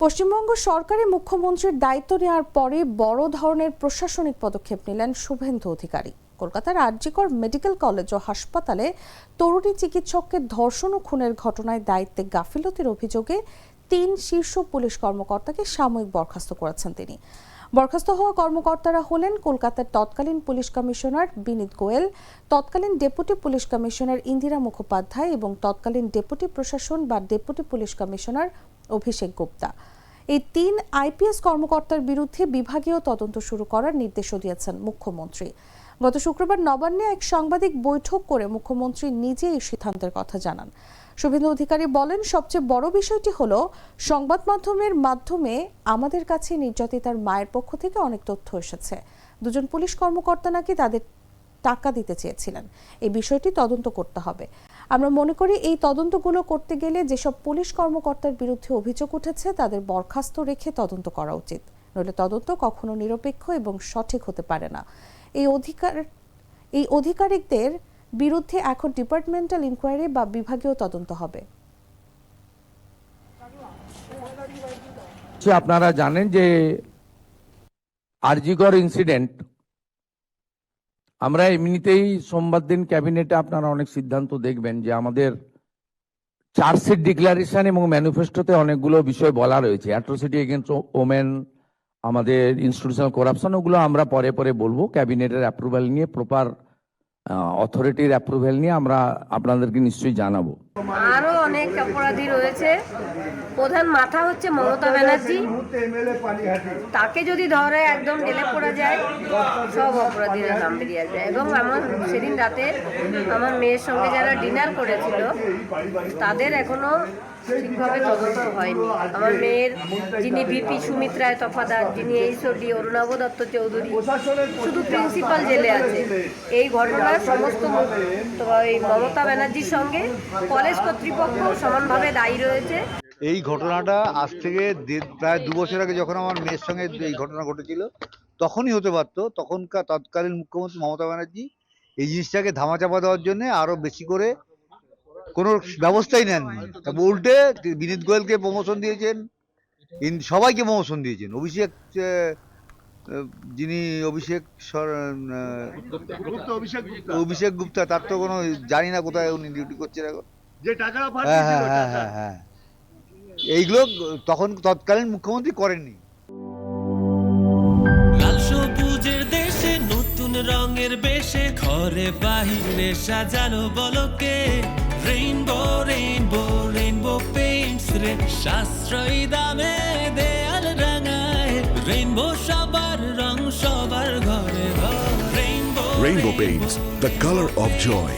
পশ্চিমবঙ্গ সরকারের মুখ্যমন্ত্রীর দায়িত্ব নেওয়ার পরে বড় ধরনের প্রশাসনিক পদক্ষেপ নিলেন শুভেন্দু অধিকারী। কলকাতার আরজিকর মেডিকেল কলেজ ও হাসপাতালে তরুণী চিকিৎসককে ধর্ষণ ও খুনের ঘটনায় দায়িত্বে গাফিলতির অভিযোগে 3 শীর্ষ পুলিশ কর্মকর্তাকে সাময়িক বরখাস্ত করেছেন তিনি। বরখাস্ত হওয়া কর্মকর্তারা হলেন কলকাতার তৎকালীন পুলিশ কমিশনার বিনীত গোয়েল, তৎকালীন deputy police commissioner Indira Mukhopadhyay এবং তৎকালীন ডেপুটি প্রশাসন বা ডেপুটি পুলিশ কমিশনার অভিষেক গুপ্তা। এই 3 আইপিএস কর্মকর্তার বিরুদ্ধে বিভাগীয় তদন্ত শুরু করার নির্দেশও দিয়েছেন মুখ্যমন্ত্রী। গত শুক্রবার নবান্নে এক সাংবাদিক বৈঠক করে মুখ্যমন্ত্রী নিজে এই সিদ্ধান্তের কথা জানান। শুভেন্দু অধিকারী বলেন, সবচেয়ে বড় বিষয়টি হলো সংবাদ মাধ্যমের মাধ্যমে আমাদের কাছে নির্যাতিতার মায়ের পক্ষ থেকে অনেক তথ্য এসেছে। দুজন পুলিশ কর্মকর্তা নাকি তাদের টাকা দিতে চেয়েছিলেন। এই বিষয়টি তদন্ত করতে হবে। আমরা মনে করি এই তদন্তগুলো করতে গেলে যেসব পুলিশ কর্মকর্তার বিরুদ্ধে অভিযোগ উঠেছে তাদের বরখাস্ত রেখে তদন্ত করা উচিত, নইলে তদন্ত কখনো নিরপেক্ষ এবং সঠিক হতে পারে না। এই আধিকারিকদের বিরুদ্ধে এখন ডিপার্টমেন্টাল ইনকোয়ারি বা বিভাগীয় তদন্ত হবে। আপনারা জানেন যে আরজিকর ইনসিডেন্ট, আমরা এমনিতেই সোমবার দিন ক্যাবিনেটে আপনারা অনেক সিদ্ধান্ত দেখবেন যে আমাদের চার্জশিট ডিক্লারেশন এবং ম্যানিফেস্টোতে অনেকগুলো বিষয় বলা রয়েছে। অ্যাট্রোসিটি এগেইনস্ট ওমেন, আমাদের ইনস্টিটিউশনাল করাপশন, ওগুলো আমরা পরে পরে বলবো। ক্যাবিনেটের অ্যাপ্রুভাল নিয়ে, প্রপার অথরিটির অ্যাপ্রুভাল নিয়ে আমরা আপনাদেরকে নিশ্চয়ই জানাবো। আরো অনেক অপরাধী রয়েছে। প্রধান মাথা হচ্ছে মমতা ব্যানার্জি। তাকে যদি ধরে একদম ঢেলে পড়া যায়, সব অপরাধীরা নাম বেরিয়ে যায়। এবং আমার সেদিন রাতে আমার মেয়ের সঙ্গে যারা ডিনার করেছিল তাদের এখনো ঠিকভাবে তদন্ত হয়নি। আমার মেয়ের যিনি ভিপি সুমিত রায় তফাদার, যিনি এইচওডি অরুণাভ দত্ত চৌধুরী, শুধু প্রিন্সিপাল জেলে আছে। এই ঘটনার সমস্ত এই মমতা ব্যানার্জির সঙ্গে কলেজ কর্তৃপক্ষ সমানভাবে দায়ী রয়েছে। এই ঘটনাটা আজ থেকে প্রায় 2 বছর আগে যখন আমার মেয়ের সঙ্গে এই ঘটনা ঘটেছিল তখনই হতে পারতো। তখনকার তৎকালীন মুখ্যমন্ত্রী মমতা ব্যানার্জি এই জিনিসটাকে ধামাচাপা দেওয়ার জন্য আরো বেশি করে কোনো ব্যবস্থাই নেননি। উল্টে বিনীত গোয়েলকে প্রমোশন দিয়েছেন, সবাইকে প্রমোশন দিয়েছেন। যিনি অভিষেক গুপ্তা, তার তো কোনো জানি না কোথায় উনি ডিউটি করছেন এখন। হ্যাঁ, এইগুলো তখন তৎকালীন মুখ্যমন্ত্রী করেননি। লাল সবুজের দেশে নতুন রঙের বেশে ঘরে বাহিরে সাজানো বলকে রেইনবো রেইনবো রেইনবো পেইন্টস রে, সাশ্রয়ী দামে দেয়াল রাঙায়। রেইনবো সবার রং, সবার ঘরে ঘরে। Rainbow Paints, the color of joy.